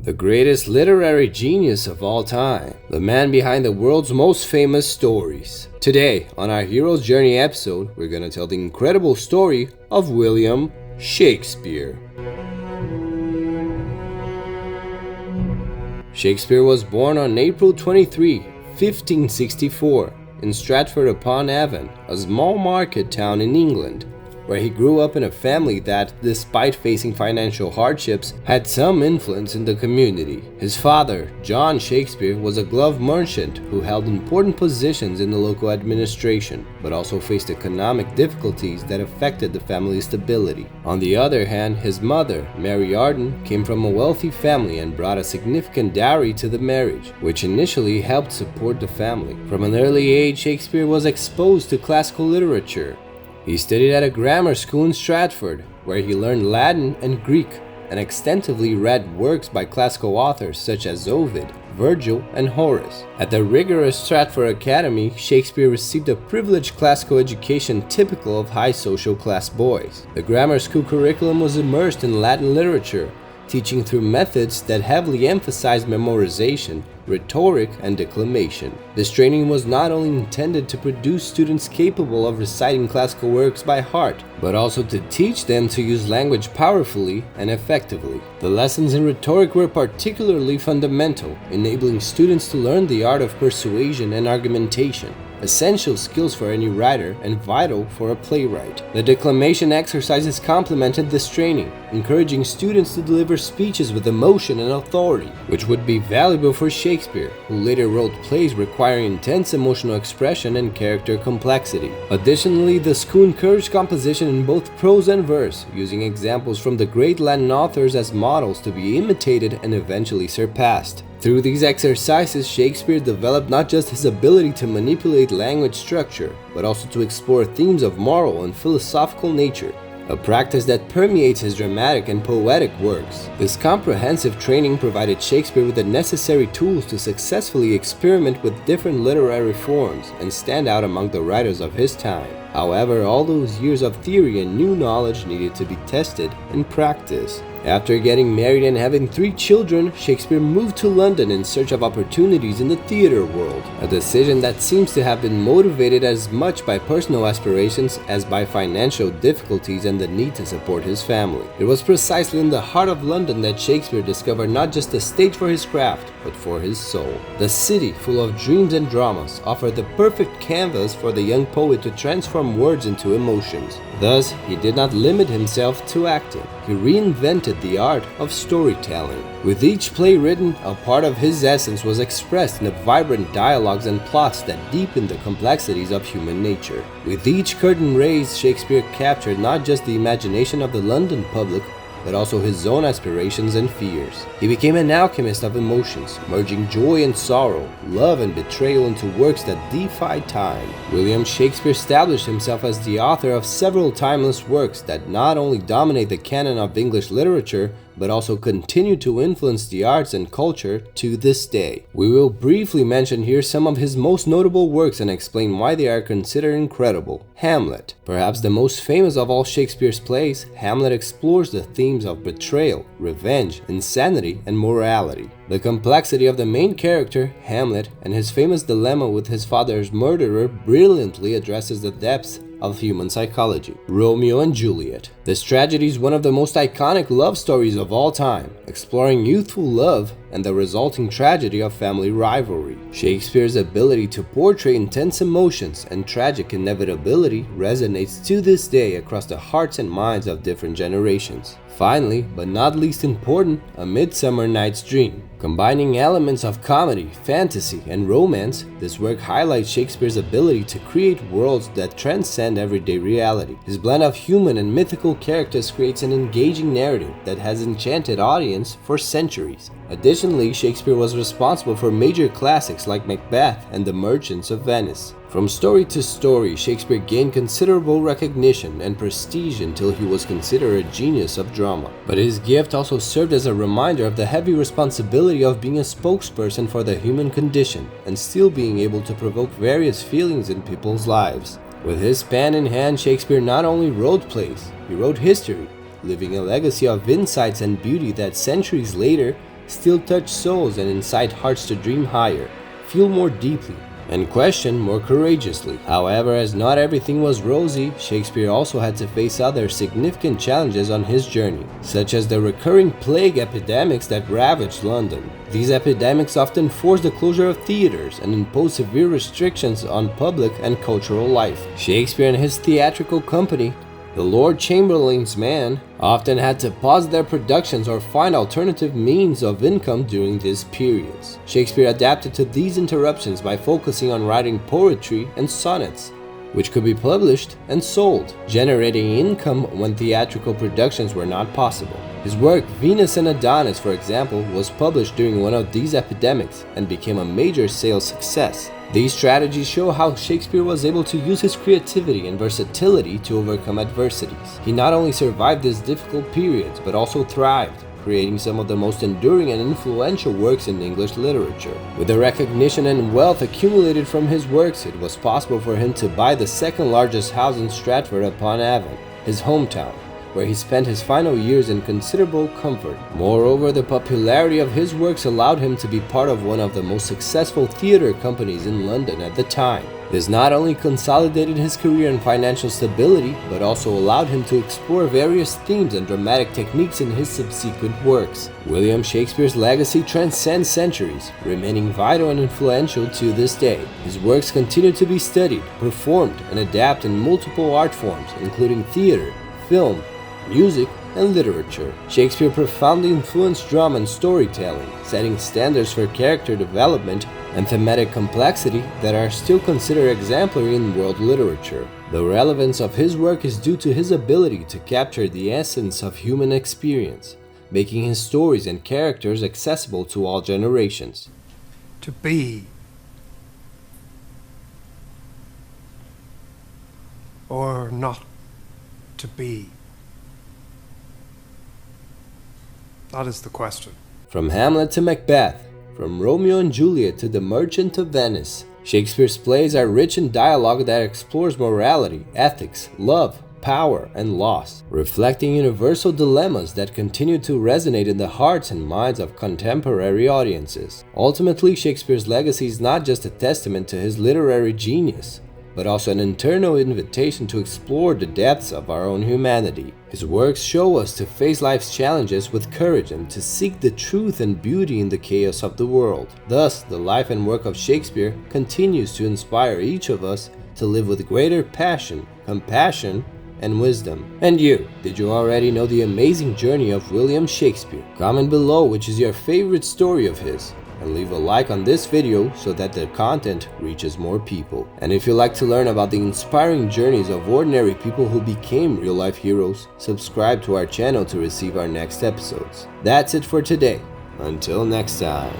The greatest literary genius of all time, the man behind the world's most famous stories. Today, on our Hero's Journey episode, we're gonna tell the incredible story of William Shakespeare. Shakespeare was born on April 23, 1564, in Stratford-upon-Avon, a small market town in England, where he grew up in a family that, despite facing financial hardships, had some influence in the community. His father, John Shakespeare, was a glove merchant who held important positions in the local administration, but also faced economic difficulties that affected the family's stability. On the other hand, his mother, Mary Arden, came from a wealthy family and brought a significant dowry to the marriage, which initially helped support the family. From an early age, Shakespeare was exposed to classical literature. He studied at a grammar school in Stratford, where he learned Latin and Greek, and extensively read works by classical authors such as Ovid, Virgil, and Horace. At the rigorous Stratford Academy, Shakespeare received a privileged classical education typical of high social class boys. The grammar school curriculum was immersed in Latin literature, teaching through methods that heavily emphasized memorization, rhetoric, and declamation. This training was not only intended to produce students capable of reciting classical works by heart, but also to teach them to use language powerfully and effectively. The lessons in rhetoric were particularly fundamental, enabling students to learn the art of persuasion and argumentation, essential skills for any writer and vital for a playwright. The declamation exercises complemented this training, encouraging students to deliver speeches with emotion and authority, which would be valuable for Shakespeare, who later wrote plays requiring intense emotional expression and character complexity. Additionally, the school encouraged composition in both prose and verse, using examples from the great Latin authors as models to be imitated and eventually surpassed. Through these exercises, Shakespeare developed not just his ability to manipulate language structure, but also to explore themes of moral and philosophical nature, a practice that permeates his dramatic and poetic works. This comprehensive training provided Shakespeare with the necessary tools to successfully experiment with different literary forms and stand out among the writers of his time. However, all those years of theory and new knowledge needed to be tested in practice. After getting married and having 3 children, Shakespeare moved to London in search of opportunities in the theater world, a decision that seems to have been motivated as much by personal aspirations as by financial difficulties and the need to support his family. It was precisely in the heart of London that Shakespeare discovered not just a stage for his craft, but for his soul. The city, full of dreams and dramas, offered the perfect canvas for the young poet to transform words into emotions. Thus, he did not limit himself to acting. He reinvented the art of storytelling. With each play written, a part of his essence was expressed in the vibrant dialogues and plots that deepened the complexities of human nature. With each curtain raised, Shakespeare captured not just the imagination of the London public, but also his own aspirations and fears. He became an alchemist of emotions, merging joy and sorrow, love and betrayal into works that defied time. William Shakespeare established himself as the author of several timeless works that not only dominate the canon of English literature, but also continue to influence the arts and culture to this day. We will briefly mention here some of his most notable works and explain why they are considered incredible. Hamlet. Perhaps the most famous of all Shakespeare's plays, Hamlet explores the themes of betrayal, revenge, insanity, and morality. The complexity of the main character, Hamlet, and his famous dilemma with his father's murderer brilliantly addresses the depths of human psychology. Romeo and Juliet. This tragedy is one of the most iconic love stories of all time, exploring youthful love and the resulting tragedy of family rivalry. Shakespeare's ability to portray intense emotions and tragic inevitability resonates to this day across the hearts and minds of different generations. Finally, but not least important, A Midsummer Night's Dream. Combining elements of comedy, fantasy, and romance, this work highlights Shakespeare's ability to create worlds that transcend everyday reality. His blend of human and mythical characters creates an engaging narrative that has enchanted audience for centuries. Additionally, Shakespeare was responsible for major classics like Macbeth and The Merchants of Venice. From story to story, Shakespeare gained considerable recognition and prestige until he was considered a genius of drama. But his gift also served as a reminder of the heavy responsibility of being a spokesperson for the human condition and still being able to provoke various feelings in people's lives. With his pen in hand, Shakespeare not only wrote plays, he wrote history, leaving a legacy of insights and beauty that centuries later still touch souls and incite hearts to dream higher, feel more deeply, and question more courageously. However, as not everything was rosy, Shakespeare also had to face other significant challenges on his journey, such as the recurring plague epidemics that ravaged London. These epidemics often forced the closure of theaters and imposed severe restrictions on public and cultural life. Shakespeare and his theatrical company, the Lord Chamberlain's men, often had to pause their productions or find alternative means of income during these periods. Shakespeare adapted to these interruptions by focusing on writing poetry and sonnets, which could be published and sold, generating income when theatrical productions were not possible. His work, Venus and Adonis, for example, was published during one of these epidemics and became a major sales success. These strategies show how Shakespeare was able to use his creativity and versatility to overcome adversities. He not only survived these difficult periods, but also thrived, creating some of the most enduring and influential works in English literature. With the recognition and wealth accumulated from his works, it was possible for him to buy the second largest house in Stratford upon Avon, his hometown, where he spent his final years in considerable comfort. Moreover, the popularity of his works allowed him to be part of one of the most successful theater companies in London at the time. This not only consolidated his career and financial stability, but also allowed him to explore various themes and dramatic techniques in his subsequent works. William Shakespeare's legacy transcends centuries, remaining vital and influential to this day. His works continue to be studied, performed, and adapted in multiple art forms, including theater, film, music, and literature. Shakespeare profoundly influenced drama and storytelling, setting standards for character development and thematic complexity that are still considered exemplary in world literature. The relevance of his work is due to his ability to capture the essence of human experience, making his stories and characters accessible to all generations. To be or not to be? That is the question. From Hamlet to Macbeth, from Romeo and Juliet to The Merchant of Venice, Shakespeare's plays are rich in dialogue that explores morality, ethics, love, power, and loss, reflecting universal dilemmas that continue to resonate in the hearts and minds of contemporary audiences. Ultimately, Shakespeare's legacy is not just a testament to his literary genius, but also an internal invitation to explore the depths of our own humanity. His works show us to face life's challenges with courage and to seek the truth and beauty in the chaos of the world. Thus, the life and work of Shakespeare continues to inspire each of us to live with greater passion, compassion, and wisdom. And you, did you already know the amazing journey of William Shakespeare? Comment below which is your favorite story of his, and leave a like on this video so that the content reaches more people. And if you'd like to learn about the inspiring journeys of ordinary people who became real-life heroes, subscribe to our channel to receive our next episodes. That's it for today. Until next time.